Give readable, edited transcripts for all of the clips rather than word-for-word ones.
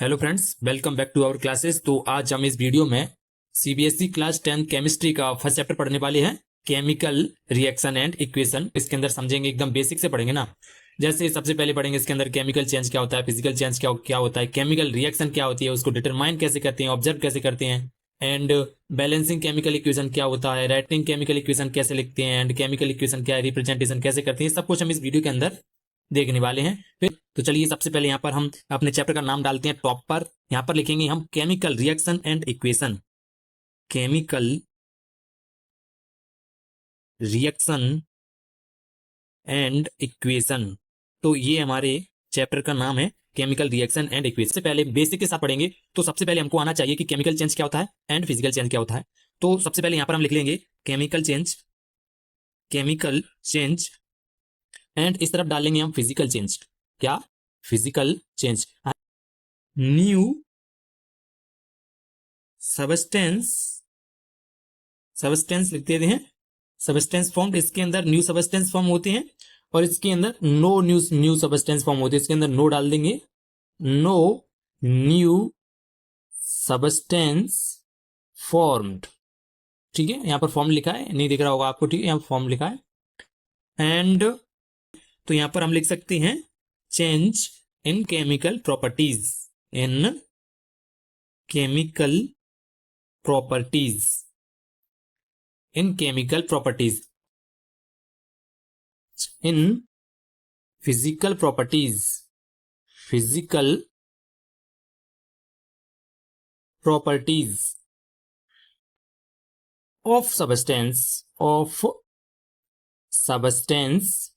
Hello friends, welcome back to our classes. तो आज हम इस वीडियो में सीबीएसई क्लास 10 केमिस्ट्री का फर्स्ट चैप्टर पढ़ने वाले हैं, केमिकल रिएक्शन एंड इक्वेशन। इसके अंदर समझेंगे, एकदम बेसिक से पढ़ेंगे ना। जैसे सबसे पहले पढ़ेंगे इसके अंदर केमिकल चेंज क्या होता है, फिजिकल चेंज क्या होता है, केमिकल रिएक्शन क्या होती है, उसको डिटरमाइन कैसे करते हैं, ऑब्जर्व कैसे करते हैं, एंड बैलेंसिंग केमिकल इक्वेशन क्या होता है, राइटिंग केमिकल इक्वेशन कैसे लिखते हैं, एंड केमिकल इक्वेशन क्या है, रिप्रेजेंटेशन कैसे करते हैं, सब कुछ हम इस वीडियो के अंदर देखने वाले हैं। फिर तो चलिए सबसे पहले यहाँ पर हम अपने चैप्टर का नाम डालते हैं टॉप पर। यहाँ पर लिखेंगे हम chemical reaction and equation. Chemical reaction and equation, तो ये हमारे चैप्टर का नाम है केमिकल रिएक्शन एंड इक्वेशन। से पहले बेसिक के साथ पढ़ेंगे, तो सबसे पहले हमको आना चाहिए कि केमिकल चेंज क्या होता है एंड फिजिकल चेंज क्या होता है। तो सबसे पहले यहाँ पर हम लिख लेंगे केमिकल चेंज एंड इस तरफ डालेंगे हम फिजिकल चेंज। क्या? Physical change. न्यू सबस्टेंस लिख देते हैं, सबस्टेंस फॉर्म। इसके अंदर न्यू सबस्टेंस फॉर्म होते हैं और इसके अंदर नो न्यू सबस्टेंस फॉर्म होते हैं। इसके अंदर नो डाल देंगे, नो न्यू सबस्टेंस फॉर्म्ड। ठीक है, यहां पर फॉर्म लिखा है, नहीं दिख रहा होगा आपको। ठीक है, यहां फॉर्म लिखा है। एंड तो यहां पर हम लिख सकते हैं change in chemical properties, in chemical properties, in chemical properties, in physical properties, physical properties of substance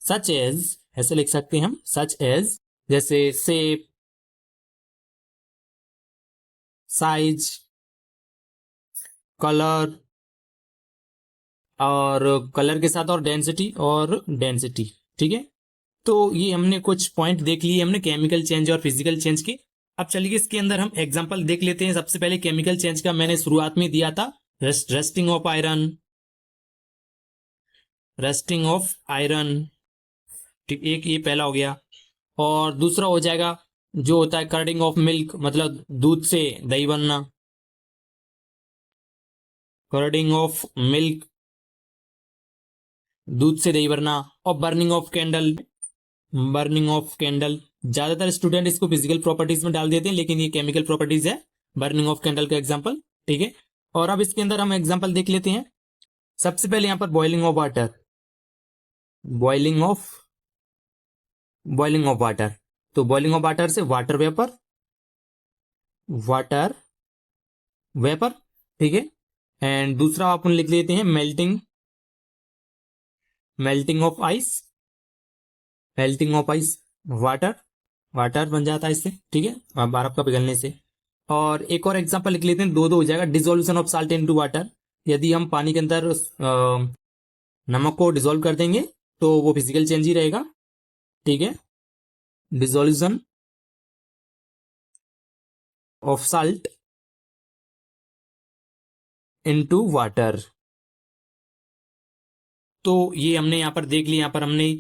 such as, ऐसे लिख सकते हैं हम, सच एज, जैसे शेप, साइज, कलर, और कलर के साथ और डेंसिटी। ठीक है, तो ये हमने कुछ पॉइंट देख लिए हमने केमिकल चेंज और फिजिकल चेंज के। अब चलिए इसके अंदर हम एग्जांपल देख लेते हैं। सबसे पहले केमिकल चेंज का मैंने शुरुआत में दिया था, रस्टिंग ऑफ आयरन। ठीक, एक ये पहला हो गया। और दूसरा हो जाएगा जो होता है कर्डिंग ऑफ मिल्क, मतलब दूध से दही बनना, कर्डिंग ऑफ मिल्क, दूध से दही बनना। और बर्निंग ऑफ कैंडल, ज्यादातर स्टूडेंट इसको फिजिकल प्रॉपर्टीज में डाल देते हैं, लेकिन ये केमिकल प्रॉपर्टीज है, बर्निंग ऑफ कैंडल का एग्जांपल। ठीक है, और अब इसके अंदर हम एग्जांपल देख लेते हैं। सबसे पहले यहां पर बॉइलिंग ऑफ वाटर, तो बॉइलिंग ऑफ वाटर से वाटर वेपर। ठीक है, एंड दूसरा अपन लिख लेते हैं मेल्टिंग ऑफ आइस, वाटर बन जाता है इससे। ठीक है, बर्फ का पिघलने से। और एक और एग्जांपल लिख लेते हैं, दो हो जाएगा, dissolution of salt into water. यदि हम पानी के अंदर नमक को डिसोल्व कर देंगे तो वो फिजिकल चेंज ही रहेगा। ठीक है, dissolution of salt into water. तो ये हमने यहां पर देख लिया, यहां पर हमने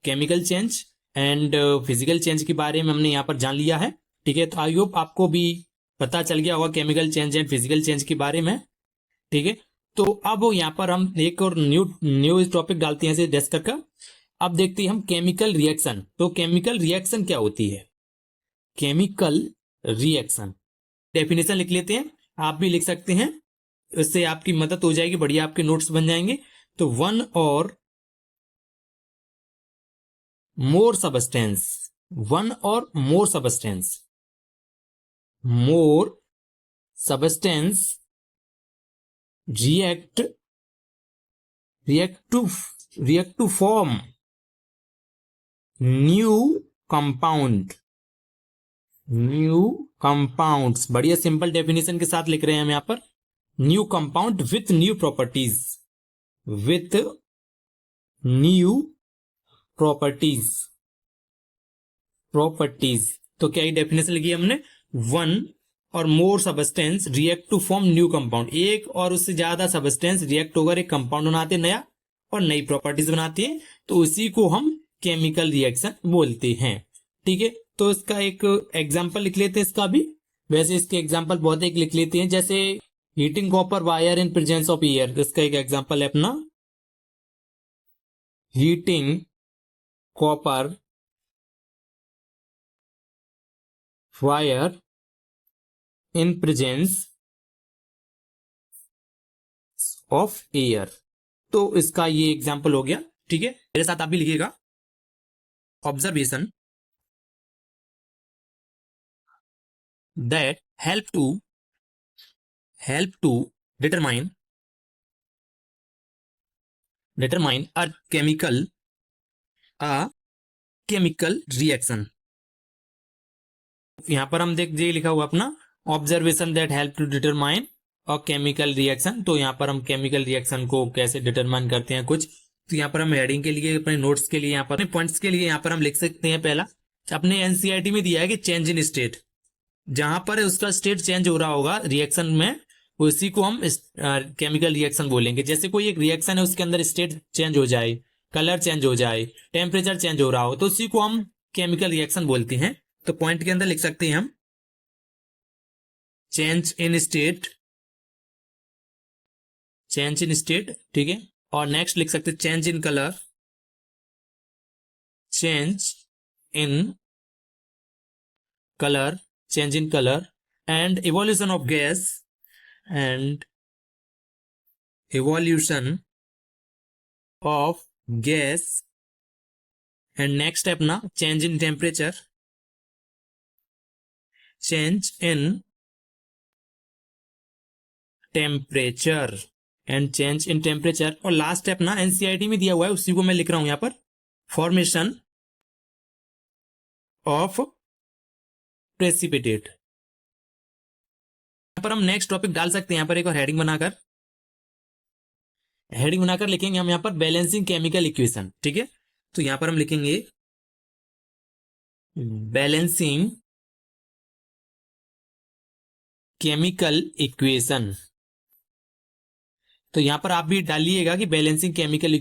chemical change and physical change के बारे में हमने यहां पर जान लिया है। ठीक है, तो आई होप आपको भी पता चल गया होगा chemical change and physical change के बारे में। ठीक है, तो अब यहां पर हम एक और न्यू टॉपिक डालते हैं डिस्कस का। अब देखते हैं हम केमिकल रिएक्शन। तो केमिकल रिएक्शन क्या होती है? केमिकल रिएक्शन डेफिनेशन लिख लेते हैं, आप भी लिख सकते हैं, इससे आपकी मदद हो जाएगी, बढ़िया आपके नोट्स बन जाएंगे। तो one or more substance react to form new compounds। बढ़िया सिंपल डेफिनेशन के साथ लिख रहे हैं हम यहां पर, new compound with new properties. तो क्या ये डेफिनेशन लिखी हमने, one or more substance react to form new compound, एक और उससे ज्यादा सबस्टेंस रिएक्ट होकर एक कंपाउंड बनाते हैं नया और नई प्रॉपर्टीज बनाती है, तो उसी को हम केमिकल रिएक्शन बोलते हैं। ठीक है, तो इसका एक एग्जाम्पल लिख लेते हैं इसका भी। वैसे इसके एग्जाम्पल बहुत एक लिख लेते हैं, जैसे heating copper wire in presence of air, इसका एक एग्जाम्पल है अपना heating copper wire in presence of air. तो इसका ये एग्जाम्पल हो गया। ठीक है, मेरे साथ आप भी लिखिएगा। Observation that help to determine a chemical reaction। यहां पर हम देख ये लिखा हुआ अपना observation that help to determine a chemical reaction. तो यहाँ पर हम केमिकल रिएक्शन को कैसे डिटरमाइन करते हैं कुछ, तो यहाँ पर हम हेडिंग के लिए, अपने नोट्स के लिए, यहाँ पर पॉइंट्स के लिए यहाँ पर हम लिख सकते हैं। पहला अपने एनसीईआरटी में दिया है कि चेंज इन स्टेट, जहां पर उसका स्टेट चेंज हो रहा होगा रिएक्शन में, उसी को हम केमिकल रिएक्शन बोलेंगे। जैसे कोई एक रिएक्शन है, उसके अंदर स्टेट चेंज हो जाए, कलर चेंज हो जाए, टेम्परेचर चेंज हो रहा हो, तो उसी को हम केमिकल रिएक्शन बोलते हैं। तो पॉइंट के अंदर लिख सकते हैं हम change in state, change in state. ठीक है, और नेक्स्ट लिख सकते हैं change in colour, change in colour, change in color, and evolution of gas, and evolution of gas, and next step ना change in temperature, change in temperature, and change in temperature। और last step ना NCERT में दिया हुआ है, उसी को मैं लिख रहा हूं यहां पर, फॉर्मेशन ऑफ प्रेसिपिटेट। यहां पर हम नेक्स्ट टॉपिक डाल सकते हैं, यहां पर एक और हेडिंग बनाकर लिखेंगे हम यहां पर बैलेंसिंग केमिकल इक्वेशन। ठीक है, तो यहां पर हम लिखेंगे बैलेंसिंग केमिकल इक्वेशन। तो यहां पर आप भी डालिएगा कि बैलेंसिंग केमिकल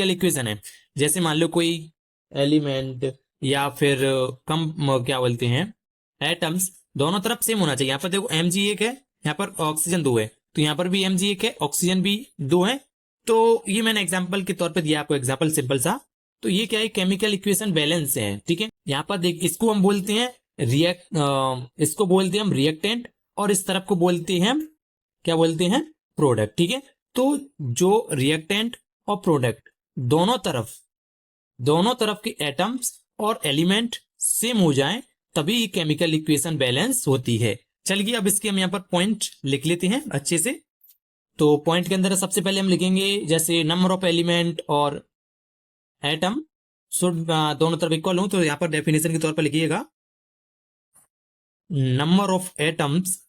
इक्वेशन है। जैसे मान लो कोई एलिमेंट या फिर कम क्या बोलते हैं एटम्स, दोनों तरफ सेम होना चाहिए। यहाँ पर देखो Mg एक है, यहाँ पर ऑक्सीजन 2 है, तो यहाँ पर भी Mg एक है, ऑक्सीजन भी 2 है। तो ये मैंने एग्जांपल के तौर पे दिया आपको, एग्जांपल सिंपल सा। तो ये क्या है, केमिकल इक्वेशन बैलेंस है। ठीक है, यहाँ पर देख, इसको हम बोलते हैं इसको बोलते हैं हम रिएक्टेंट, और इस तरफ को बोलते हैं हम क्या बोलते हैं, प्रोडक्ट। ठीक है, तो जो रिएक्टेंट और प्रोडक्ट दोनों तरफ के एटम्स और एलिमेंट सेम हो जाएं, तभी केमिकल इक्वेशन बैलेंस होती है। चलिए अब इसके हम यहाँ पर पॉइंट लिख लेते हैं अच्छे से। तो पॉइंट के अंदर सबसे पहले हम लिखेंगे जैसे नंबर ऑफ एलिमेंट और एटम शुड दोनों तरफ इक्वल हो। तो यहाँ पर डेफिनेशन के तौर पर लिखिएगा number of atoms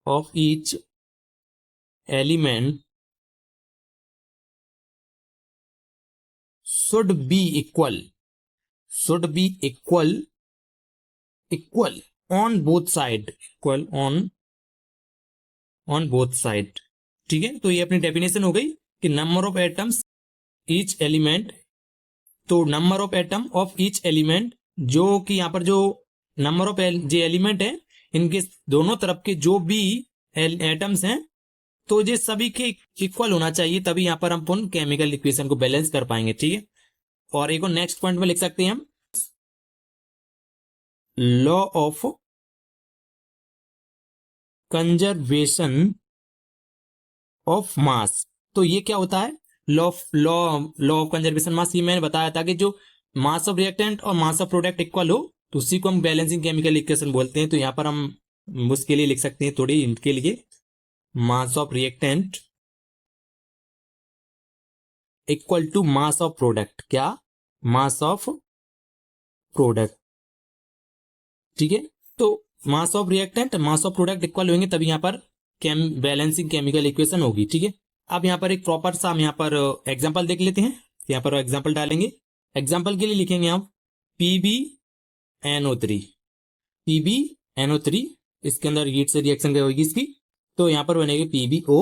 of each element should be equal on both side, equal on both side। ठीक है, तो ये अपनी डेफिनेशन हो गई कि number of atoms each element, तो number of atom of each element, जो कि यहाँ पर जो नंबर ऑफ जो एलिमेंट है, इनके दोनों तरफ के जो भी एटम्स हैं, तो ये सभी के इक्वल होना चाहिए, तभी यहाँ पर हम केमिकल इक्वेशन को बैलेंस कर पाएंगे। ठीक है, और एक और नेक्स्ट पॉइंट में लिख सकते हैं हम law of conservation of mass. तो ये क्या होता है, लॉ ऑफ कंजर्वेशन मास। ये मैंने बताया था कि जो मास ऑफ रिएक्टेंट और मास ऑफ प्रोडक्ट इक्वल हो, तो उसी को हम बैलेंसिंग केमिकल इक्वेशन बोलते हैं। तो यहां पर हम उसके लिए लिख सकते हैं थोड़ी इनके लिए, mass of reactant equal to mass of product, क्या, मास ऑफ प्रोडक्ट। ठीक है, तो mass of reactant mass of product equal होंगे, तभी यहां पर बैलेंसिंग केमिकल इक्वेशन होगी। ठीक है, अब यहां पर एक प्रॉपर सा हम यहां पर एग्जांपल देख लेते हैं। यहां पर एग्जांपल डालेंगे, एग्जांपल के लिए लिखेंगे हम PbNO3, इसके अंदर हीट से रिएक्शन क्या होगी इसकी, तो यहां पर बनेगी PbO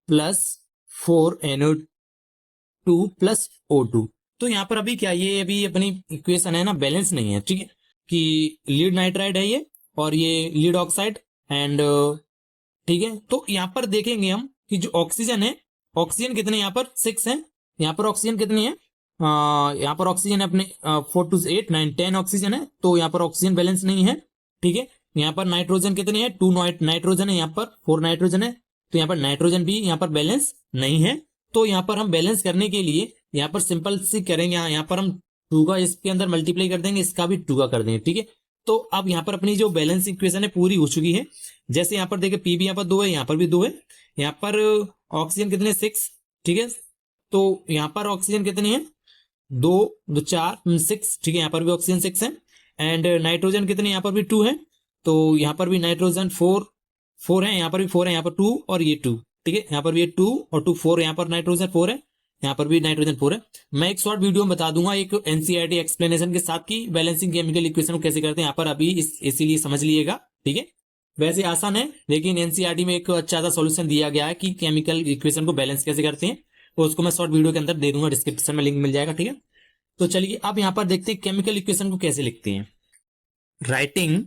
plus 4NO2 plus O2। तो यहाँ पर अभी क्या, ये अभी अपनी इक्वेशन है ना बैलेंस नहीं है, ठीक है, कि लीड नाइट्राइड है ये और ये लीड ऑक्साइड एंड, ठीक है। तो यहाँ पर देखेंगे हम कि जो ऑक्सीजन है, ऑक्सीजन कितने यहाँ पर 6 है, यहाँ पर ऑक्सीजन कितनी है, यहाँ पर ऑक्सीजन अपने 4 to 8 9 10 ऑक्सीजन है, तो यहाँ पर ऑक्सीजन बैलेंस नहीं है, ठीक है। यहाँ पर नाइट्रोजन कितनी है, 2 नाइट्रोजन है, यहाँ पर 4 नाइट्रोजन है, तो यहाँ पर नाइट्रोजन भी यहाँ पर बैलेंस नहीं है। तो यहाँ पर हम बैलेंस करने के लिए यहाँ पर सिंपल सी करेंगे, यहाँ पर हम 2 का इसके अंदर मल्टीप्लाई कर देंगे, इसका भी 2 का कर देंगे, ठीक है। तो अब यहाँ पर अपनी जो बैलेंस इक्वेशन है पूरी हो चुकी है। जैसे यहाँ पर देखिए पी भी यहाँ पर 2 है, यहाँ पर भी 2 है, यहाँ पर ऑक्सीजन कितने 6, ठीक है। तो यहाँ पर ऑक्सीजन कितनी है 2 2 4 6, ठीक है, यहाँ पर भी ऑक्सीजन 6 है एंड नाइट्रोजन कितने यहाँ पर भी 2 है, तो यहाँ पर भी नाइट्रोजन 4 है, यहाँ पर भी 4 है, यहाँ पर 2 और ये 2, ठीक है, यहाँ पर भी 2 और 2 4, यहाँ पर नाइट्रोजन 4 है, यहाँ पर भी नाइट्रोजन 4 है। मैं एक शॉर्ट वीडियो में बता दूंगा एक एनसीईआरटी एक्सप्लेनेशन के साथ की बैलेंसिंग केमिकल इक्वेशन को कैसे करते हैं, यहाँ पर अभी इसीलिए समझ लीजिएगा, ठीक है। वैसे आसान है लेकिन एनसीईआरटी में एक अच्छा सा सॉल्यूशन दिया गया है कि केमिकल इक्वेशन को बैलेंस कैसे करते हैं, तो उसको मैं शॉर्ट वीडियो के अंदर दे दूंगा, डिस्क्रिप्शन में लिंक मिल जाएगा, ठीक है। तो चलिए अब यहाँ पर देखते हैं केमिकल इक्वेशन को कैसे लिखते हैं। राइटिंग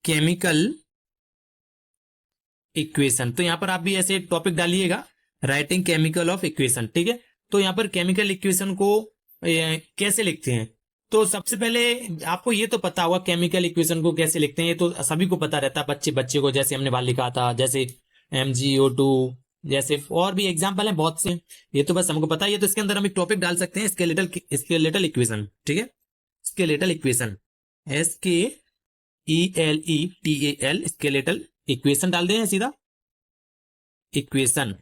केमिकल इक्वेशन, तो यहाँ पर आप भी ऐसे टॉपिक डालिएगा, राइटिंग केमिकल ऑफ इक्वेशन, ठीक है। तो यहाँ पर केमिकल इक्वेशन को कैसे लिखते हैं, तो सबसे पहले आपको ये तो पता होगा केमिकल इक्वेशन को कैसे लिखते हैं, ये तो सभी को पता रहता है, बच्चे बच्चे को, जैसे हमने बाहर लिखा था, जैसे MgO2, जैसे और भी एग्जाम्पल है बहुत से, ये तो बस हमको पता है। ये तो इसके अंदर हम एक टॉपिक डाल सकते हैं, स्केलेटल इक्वेशन, ठीक है, skeletal equation, SKELETAL, skeletal equation डाल दें सीधा इक्वेशन।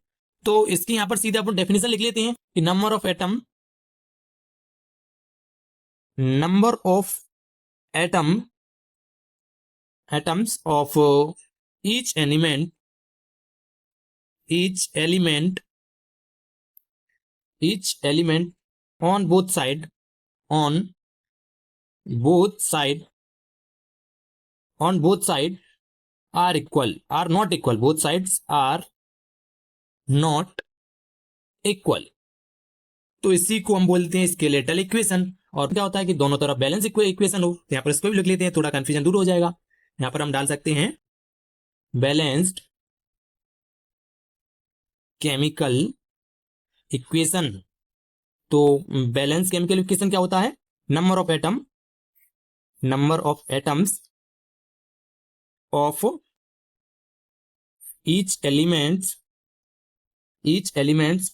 तो इसकी यहां पर सीधा अपन डेफिनेशन लिख लेते हैं कि number of atoms of each element on both side are not equal, both sides are not equal, तो इसी को हम बोलते हैं स्केलेटल इक्वेशन। और क्या होता है कि दोनों तरफ बैलेंस इक्वेशन हो, तो यहाँ पर इसको भी लिख लेते हैं, थोड़ा कंफ्यूजन दूर हो जाएगा। यहाँ पर हम डाल सकते हैं बैलेंस्ड केमिकल इक्वेशन। तो बैलेंस केमिकल इक्वेशन क्या होता है, number of atoms of each elements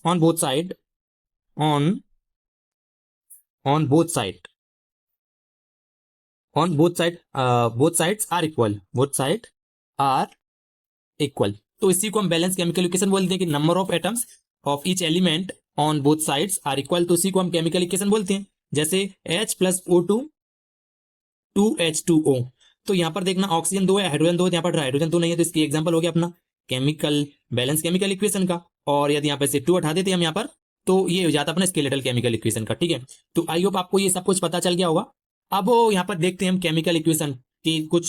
on both sides are equal, तो इसी को हम बैलेंस केमिकल इक्वेशन बोलते हैं कि number of atoms of each element on both sides are equal, तो इसी को हम केमिकल इक्वेशन बोलते हैं। जैसे H+O2 2H2O, तो यहाँ पर देखना ऑक्सीजन 2 है, हाइड्रोजन 2 है, यहाँ पर हाइड्रोजन 2 नहीं है, तो इसकी एग्जांपल हो गया अपना केमिकल बैलेंस केमिकल इक्वेशन का। और यदि यहाँ पे से 2 हटा देते हम यहाँ पर, तो ये हो जाता अपना स्केलेटल केमिकल इक्वेशन का, ठीक है। तो आई होप आपको ये सब कुछ पता चल गया होगा। अब यहाँ पर देखते हैं हम केमिकल इक्वेशन की कुछ